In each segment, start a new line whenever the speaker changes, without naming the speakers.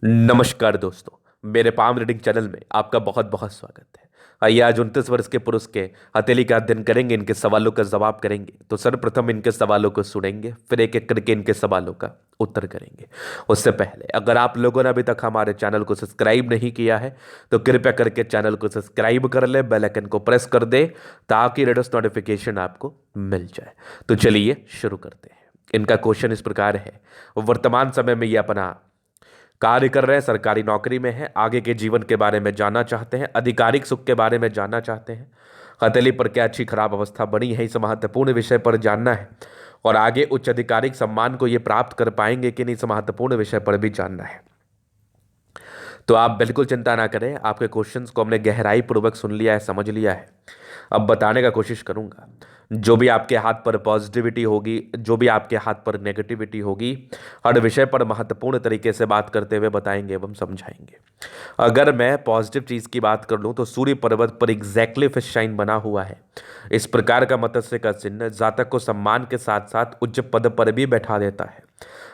नमस्कार दोस्तों, मेरे पाम रीडिंग चैनल में आपका बहुत बहुत स्वागत है। आइए आज 29 वर्ष के पुरुष के हथेली का अध्ययन करेंगे, इनके सवालों का जवाब करेंगे। तो सर्वप्रथम इनके सवालों को सुनेंगे, फिर एक एक करके इनके सवालों का उत्तर करेंगे। उससे पहले अगर आप लोगों ने अभी तक हमारे चैनल को सब्सक्राइब नहीं किया है तो कृपया करके चैनल को सब्सक्राइब कर ले, बेल आइकन को प्रेस कर दे ताकि लेटेस्ट नोटिफिकेशन आपको मिल जाए। तो चलिए शुरू करते हैं। इनका क्वेश्चन इस प्रकार है, वर्तमान समय में ये अपना कार्य कर रहे हैं, सरकारी नौकरी में है, आगे के जीवन के बारे में जानना चाहते हैं, आधिकारिक सुख के बारे में जानना चाहते हैं, हथेली पर क्या अच्छी खराब अवस्था बनी है, इस महत्वपूर्ण विषय पर जानना है, और आगे उच्च आधिकारिक सम्मान को ये प्राप्त कर पाएंगे कि नहीं, इस महत्वपूर्ण विषय पर भी जानना है। तो आप बिल्कुल चिंता ना करें, आपके क्वेश्चंस को हमने गहराई पूर्वक सुन लिया है, समझ लिया है। अब बताने का कोशिश करूंगा। जो भी आपके हाथ पर पॉजिटिविटी होगी, जो भी आपके हाथ पर नेगेटिविटी होगी, हर विषय पर महत्वपूर्ण तरीके से बात करते हुए बताएंगे एवं समझाएंगे। अगर मैं पॉजिटिव चीज़ की बात कर लूँ तो सूर्य पर्वत पर एग्जैक्टली फिश शाइन बना हुआ है। इस प्रकार का मत्स्य का चिन्ह जातक को सम्मान के साथ साथ उच्च पद पर भी बैठा देता है।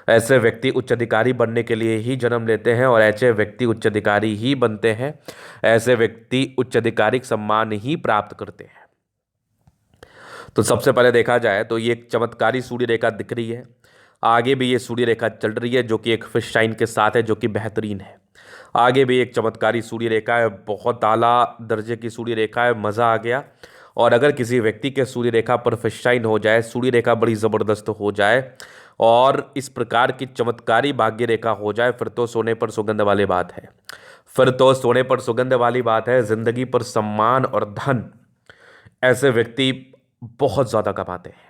ऐसे व्यक्ति उच्च अधिकारी बनने के लिए ही जन्म लेते हैं और ऐसे व्यक्ति उच्च अधिकारी ही बनते हैं। ऐसे व्यक्ति उच्च अधिकारिक सम्मान ही प्राप्त करते हैं। तो सबसे पहले देखा जाए तो ये एक चमत्कारी सूर्य रेखा दिख रही है। आगे भी ये सूर्य रेखा चल रही है जो कि एक फिश शाइन के साथ है, जो कि बेहतरीन है। आगे भी एक चमत्कारी सूर्य रेखा है, बहुत आला दर्जे की सूर्य रेखा है, मज़ा आ गया। और अगर किसी व्यक्ति के सूर्य रेखा पर फिश शाइन हो जाए, सूर्य रेखा बड़ी ज़बरदस्त हो जाए और इस प्रकार की चमत्कारी भाग्य रेखा हो जाए, फिर तो सोने पर सुगंध वाली बात है। फिर तो सोने पर सुगंध वाली बात है। जिंदगी पर सम्मान और धन ऐसे व्यक्ति बहुत ज़्यादा कमाते हैं।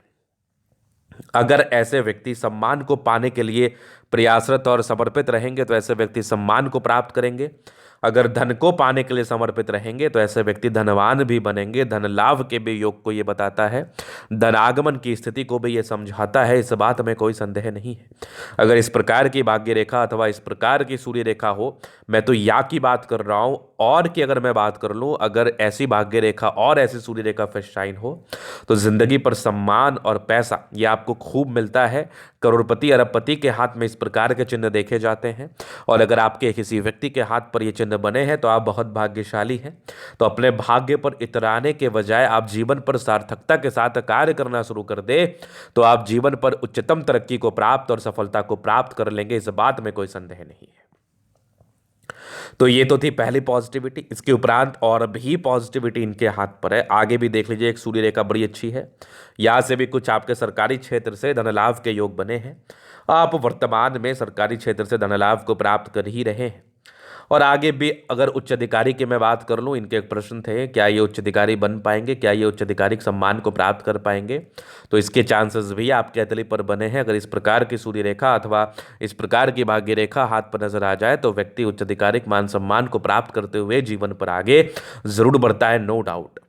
अगर ऐसे व्यक्ति सम्मान को पाने के लिए प्रयासरत और समर्पित रहेंगे तो ऐसे व्यक्ति सम्मान को प्राप्त करेंगे। अगर धन को पाने के लिए समर्पित रहेंगे तो ऐसे व्यक्ति धनवान भी बनेंगे। धन लाभ के भी योग को ये बताता है, धन आगमन की स्थिति को भी ये समझाता है। इस बात में कोई संदेह नहीं है। अगर इस प्रकार की भाग्य रेखा अथवा इस प्रकार की सूर्य रेखा हो, मैं तो या की बात कर रहा हूं, और की अगर मैं बात कर लूं, अगर ऐसी भाग्य रेखा और ऐसी सूर्य रेखा फिर शाइन हो तो जिंदगी पर सम्मान और पैसा ये आपको खूब मिलता है। करोड़पति अरबपति के हाथ में इस प्रकार के चिन्ह देखे जाते हैं। और अगर आपके किसी व्यक्ति के हाथ पर ये चिन्ह बने हैं तो आप बहुत भाग्यशाली हैं। तो अपने भाग्य पर इतराने के बजाय आप जीवन पर सार्थकता के साथ कार्य करना शुरू कर दे तो आप जीवन पर उच्चतम तरक्की को प्राप्त और सफलता को प्राप्त कर लेंगे। इस बात में कोई संदेह नहीं है। तो ये तो थी पहली पॉजिटिविटी। इसके उपरांत और भी पॉजिटिविटी इनके हाथ पर है। आगे भी देख लीजिए, एक सूर्य रेखा बड़ी अच्छी है। यहाँ से भी कुछ आपके सरकारी क्षेत्र से धन लाभ के योग बने हैं। आप वर्तमान में सरकारी क्षेत्र से धन लाभ को प्राप्त कर ही रहे हैं। और आगे भी अगर उच्च अधिकारी की मैं बात कर लूँ, इनके एक प्रश्न थे, क्या ये उच्च अधिकारी बन पाएंगे, क्या ये उच्च अधिकारिक सम्मान को प्राप्त कर पाएंगे? तो इसके चांसेस भी आपके हथेली पर बने हैं। अगर इस प्रकार की सूर्य रेखा अथवा इस प्रकार की भाग्य रेखा हाथ पर नजर आ जाए तो व्यक्ति उच्च अधिकारिक मान सम्मान को प्राप्त करते हुए जीवन पर आगे जरूर बढ़ता है, नो डाउट।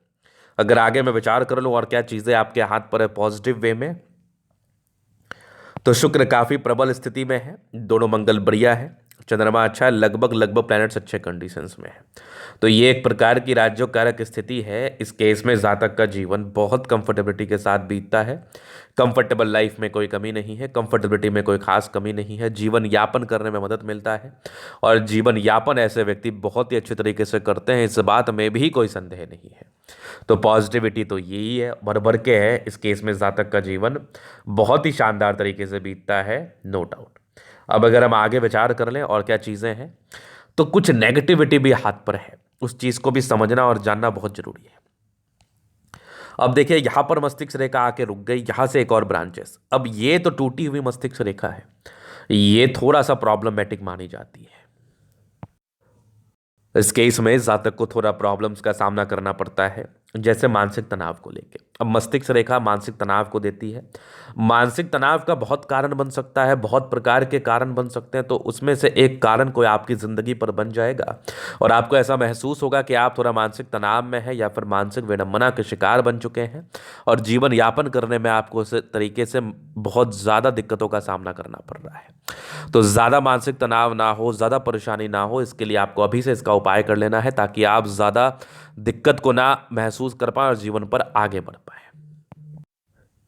अगर आगे मैं विचार कर लूँ और क्या चीज़ें आपके हाथ पर है पॉजिटिव वे में, तो शुक्र काफी प्रबल स्थिति में है, दोनों मंगल बढ़िया है, चंद्रमा अच्छा है, लगभग लगभग प्लैनेट्स अच्छे कंडीशंस में है। तो ये एक प्रकार की राज्योकारक स्थिति है। इस केस में जातक का जीवन बहुत कंफर्टेबिलिटी के साथ बीतता है। कंफर्टेबल लाइफ में कोई कमी नहीं है, कंफर्टेबिलिटी में कोई खास कमी नहीं है। जीवन यापन करने में मदद मिलता है और जीवन यापन ऐसे व्यक्ति बहुत ही अच्छे तरीके से करते हैं। इस बात में भी कोई संदेह नहीं है। तो पॉजिटिविटी तो यही है, भर भर के है। इस केस में जातक का जीवन बहुत ही शानदार तरीके से बीतता है, नो डाउट। अब अगर हम आगे विचार कर लें और क्या चीज़ें हैं, तो कुछ नेगेटिविटी भी हाथ पर है। उस चीज़ को भी समझना और जानना बहुत जरूरी है। अब देखिए, यहां पर मस्तिष्क रेखा आके रुक गई, यहां से एक और ब्रांचेस। अब ये तो टूटी हुई मस्तिष्क रेखा है, ये थोड़ा सा प्रॉब्लमेटिक मानी जाती है। इस केस में जातक को थोड़ा प्रॉब्लम्स का सामना करना पड़ता है, जैसे मानसिक तनाव को लेके। अब मस्तिष्क रेखा मानसिक तनाव को देती है। मानसिक तनाव का बहुत कारण बन सकता है, बहुत प्रकार के कारण बन सकते हैं। तो उसमें से एक कारण कोई आपकी ज़िंदगी पर बन जाएगा और आपको ऐसा महसूस होगा कि आप थोड़ा मानसिक तनाव में हैं या फिर मानसिक विडंबना के शिकार बन चुके हैं और जीवन यापन करने में आपको उस तरीके से बहुत ज़्यादा दिक्कतों का सामना करना पड़ रहा है। तो ज़्यादा मानसिक तनाव ना हो, ज़्यादा परेशानी ना हो, इसके लिए आपको अभी से इसका उपाय कर लेना है ताकि आप ज़्यादा दिक्कत को ना महसूस कर पाए और जीवन पर आगे बढ़ पाए।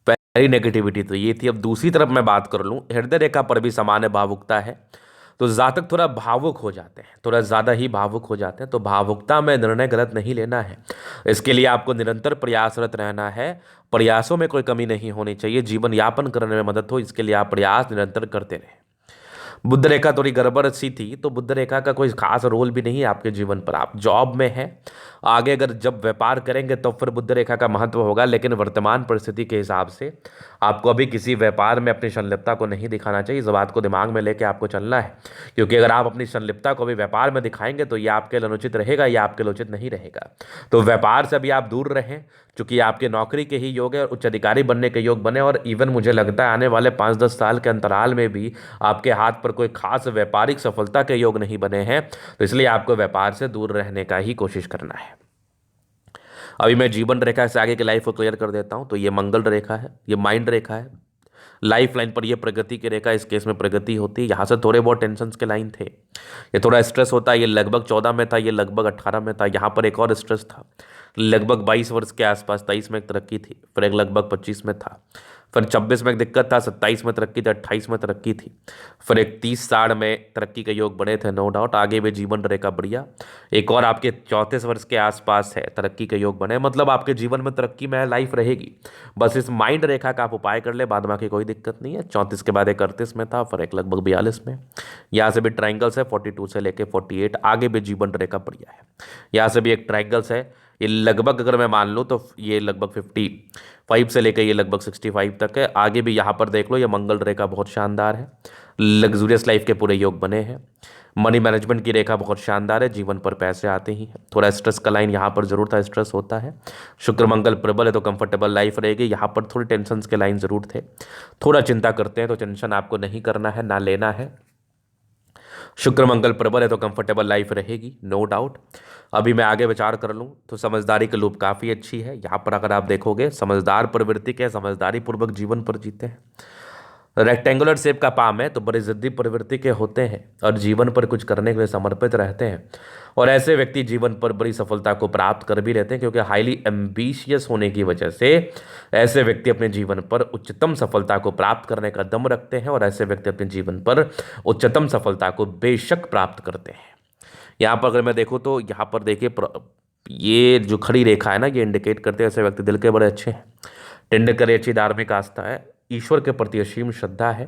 पहली नेगेटिविटी तो ये थी। अब दूसरी तरफ मैं बात कर लूँ, हृदय रेखा पर भी सामान्य भावुकता है। तो जातक थोड़ा भावुक हो जाते हैं, थोड़ा ज़्यादा ही भावुक हो जाते हैं। तो भावुकता में निर्णय गलत नहीं लेना है, इसके लिए आपको निरंतर प्रयासरत रहना है। प्रयासों में कोई कमी नहीं होनी चाहिए, जीवन यापन करने में मदद हो, इसके लिए आप प्रयास निरंतर करते रहें। बुद्ध रेखा थोड़ी गड़बड़ सी थी, तो बुद्ध रेखा का कोई खास रोल भी नहीं है आपके जीवन पर। आप जॉब में हैं, आगे अगर जब व्यापार करेंगे तो फिर बुद्ध रेखा का महत्व होगा, लेकिन वर्तमान परिस्थिति के हिसाब से आपको अभी किसी व्यापार में अपनी संलिप्तता को नहीं दिखाना चाहिए। इस बात को दिमाग में लेके आपको चलना है, क्योंकि अगर आप अपनी संलिप्तता को भी व्यापार में दिखाएंगे तो ये आपके लिए अनुचित रहेगा, या आपके लिए उचित नहीं रहेगा। तो व्यापार से भी आप दूर रहें, चूंकि आपके नौकरी के ही योग है और उच्च अधिकारी बनने के योग बने। और इवन मुझे लगता है आने वाले 5-10 साल के अंतराल में भी आपके हाथ पर कोई खास व्यापारिक सफलता के योग नहीं बने हैं, तो इसलिए आपको व्यापार से दूर रहने का ही कोशिश करना है। अभी मैं जीवन रेखा से आगे की लाइफ को क्लियर कर देता हूं। तो ये मंगल रेखा है, ये माइंड रेखा है, लाइफ लाइन पर ये प्रगति की रेखा, इस केस में प्रगति होती है। यहाँ से थोड़े बहुत टेंशन के लाइन थे, ये थोड़ा स्ट्रेस होता है। ये लगभग 14 में था, ये लगभग 18 में था। यहाँ पर एक और स्ट्रेस था, लगभग 22 वर्ष के आसपास। 23 में एक तरक्की थी, फिर एक लगभग 25 में था, फिर 26 में एक दिक्कत था, 27 में तरक्की थी, 28 में तरक्की थी, फिर एक 30-60 में तरक्की के योग बने थे। नो डाउट आगे भी जीवन रेखा बढ़िया। एक और आपके 34 वर्ष के आसपास है, तरक्की के योग बने, मतलब आपके जीवन में तरक्की में लाइफ रहेगी। बस इस माइंड रेखा का आप उपाय कर ले, बाद बाकी कोई दिक्कत नहीं है। 34 के बाद एक 38 में था, फिर एक लगभग 42 में। यहाँ से भी ट्राइंगल्स है, 42 से लेके 48, आगे भी जीवन रेखा बढ़िया है। यहाँ से भी एक ट्राइंगल्स है, ये लगभग अगर मैं मान लूँ तो ये लगभग 55 से लेकर ये लगभग 65 तक है। आगे भी यहाँ पर देख लो, ये मंगल रेखा बहुत शानदार है, लग्जूरियस लाइफ के पूरे योग बने हैं। मनी मैनेजमेंट की रेखा बहुत शानदार है, जीवन पर पैसे आते ही हैं। थोड़ा स्ट्रेस का लाइन यहाँ पर जरूर था, स्ट्रेस होता है। शुक्र मंगल प्रबल है तो कंफर्टेबल लाइफ रहेगी। यहाँ पर थोड़ी टेंशन के लाइन जरूर थे, थोड़ा चिंता करते हैं तो टेंशन आपको नहीं करना है, ना लेना है। शुक्र मंगल प्रबल है तो कंफर्टेबल लाइफ रहेगी, नो डाउट। अभी मैं आगे विचार कर लूँ तो समझदारी की लूप काफ़ी अच्छी है। यहाँ पर अगर आप देखोगे समझदार प्रवृत्ति के, समझदारी पूर्वक जीवन पर जीते हैं। रेक्टेंगुलर शेप का पाम है तो बड़े जिद्दी प्रवृत्ति के होते हैं और जीवन पर कुछ करने के लिए समर्पित रहते हैं। और ऐसे व्यक्ति जीवन पर बड़ी सफलता को प्राप्त कर भी रहते हैं, क्योंकि हाईली एम्बिशियस होने की वजह से ऐसे व्यक्ति अपने जीवन पर उच्चतम सफलता को प्राप्त करने का दम रखते हैं। और ऐसे व्यक्ति अपने जीवन पर उच्चतम सफलता को बेशक प्राप्त करते हैं। यहाँ पर अगर मैं देखूँ तो यहाँ पर देखिए, ये जो खड़ी रेखा है ना, ये इंडिकेट करते हैं ऐसे व्यक्ति दिल के बड़े अच्छे हैं, टेंडर करे, अच्छी धार्मिक आस्था है, ईश्वर के प्रति असीम श्रद्धा है।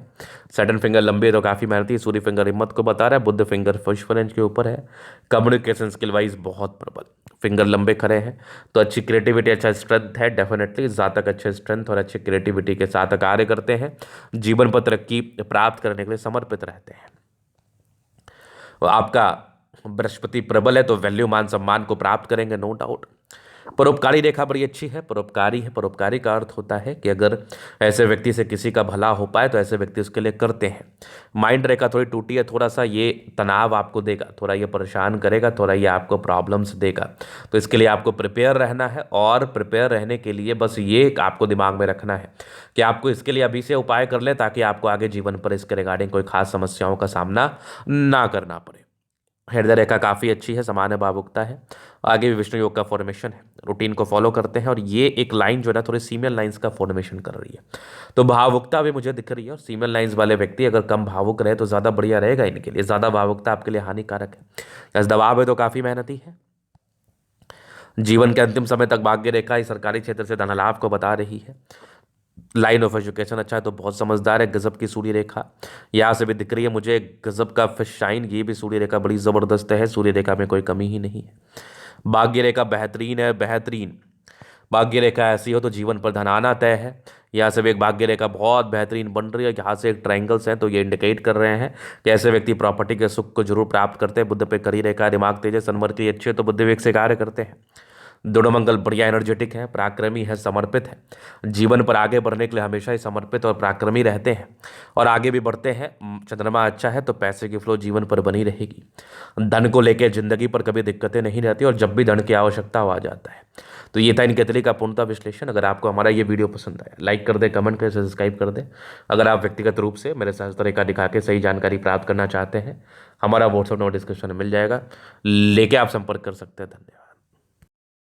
सैटर्न फिंगर लंबे तो काफ़ी मेहनती, सूर्य फिंगर हिम्मत को बता रहा है, बुद्ध फिंगर फर्स्ट के ऊपर है। कम्युनिकेशन स्किल वाइज बहुत प्रबल, फिंगर लंबे खड़े हैं तो अच्छी क्रिएटिविटी, अच्छा स्ट्रेंथ है। डेफिनेटली जातक अच्छे स्ट्रेंथ और अच्छी क्रिएटिविटी के साथ कार्य करते हैं, जीवन पर तरक्की प्राप्त करने के लिए समर्पित रहते हैं। आपका बृहस्पति प्रबल है तो वैल्यू मान सम्मान को प्राप्त करेंगे, नो डाउट। परोपकारी रेखा बड़ी अच्छी है, परोपकारी है। परोपकारी का अर्थ होता है कि अगर ऐसे व्यक्ति से किसी का भला हो पाए तो ऐसे व्यक्ति उसके लिए करते हैं। माइंड रेखा थोड़ी टूटी है, थोड़ा सा ये तनाव आपको देगा, थोड़ा ये परेशान करेगा, थोड़ा ये आपको प्रॉब्लम्स देगा। तो इसके लिए आपको प्रिपेयर रहना है, और प्रिपेयर रहने के लिए बस ये आपको दिमाग में रखना है कि आपको इसके लिए अभी से उपाय कर लें, ताकि आपको आगे जीवन पर इसके रिगार्डिंग कोई खास समस्याओं का सामना ना करना पड़े। हृदय रेखा काफ़ी अच्छी है, सामान्य भावुकता है। आगे भी विष्णु योग का फॉर्मेशन है, रूटीन को फॉलो करते हैं। और ये एक लाइन जो है ना, थोड़ी सीमियल लाइंस का फॉर्मेशन कर रही है, तो भावुकता भी मुझे दिख रही है। और सीमियल लाइंस वाले व्यक्ति अगर कम भावुक रहे तो ज़्यादा बढ़िया रहेगा इनके लिए। ज़्यादा भावुकता आपके लिए हानिकारक है। यस, दबाव है तो काफ़ी मेहनती है। जीवन के अंतिम समय तक भाग्य रेखा इस सरकारी क्षेत्र से धन लाभ को बता रही है। लाइन ऑफ एजुकेशन अच्छा है तो बहुत समझदार है। गजब की सूर्य रेखा यहाँ से भी दिख रही है मुझे, गजब का फिश शाइन, ये भी सूर्य रेखा बड़ी ज़बरदस्त है। सूर्य रेखा में कोई कमी ही नहीं है। भाग्य रेखा बेहतरीन है, बेहतरीन। भाग्य रेखा ऐसी हो तो जीवन पर धन आना तय है। यहाँ से भी एक भाग्य रेखा बहुत बेहतरीन बन रही है। यहाँ से एक ट्रायंगल्स हैं तो ये इंडिकेट कर रहे हैं कि ऐसे व्यक्ति प्रॉपर्टी के सुख को जरूर प्राप्त करते हैं। बुद्ध पे करी रेखा, दिमाग तेज है, सन्मति अच्छी है तो बुद्धि वेग से कार्य करते हैं। दोनों मंगल बढ़िया एनर्जेटिक है, पराक्रमी है, समर्पित है। जीवन पर आगे बढ़ने के लिए हमेशा ही समर्पित और पराक्रमी रहते हैं और आगे भी बढ़ते हैं। चंद्रमा अच्छा है तो पैसे की फ्लो जीवन पर बनी रहेगी। धन को लेकर जिंदगी पर कभी दिक्कतें नहीं रहती और जब भी धन की आवश्यकता हो आ जाता है। तो ये था इनके तरीके का पूर्णतः विश्लेषण। अगर आपको हमारा ये वीडियो पसंद आया, लाइक कर दे, कमेंट कर, सब्सक्राइब कर दे। अगर आप व्यक्तिगत रूप से मेरे साथ तरीका दिखा के सही जानकारी प्राप्त करना चाहते हैं, हमारा व्हाट्सएप नंबर डिस्क्रिप्शन में मिल जाएगा, लेके आप संपर्क कर सकते हैं। धन्यवाद।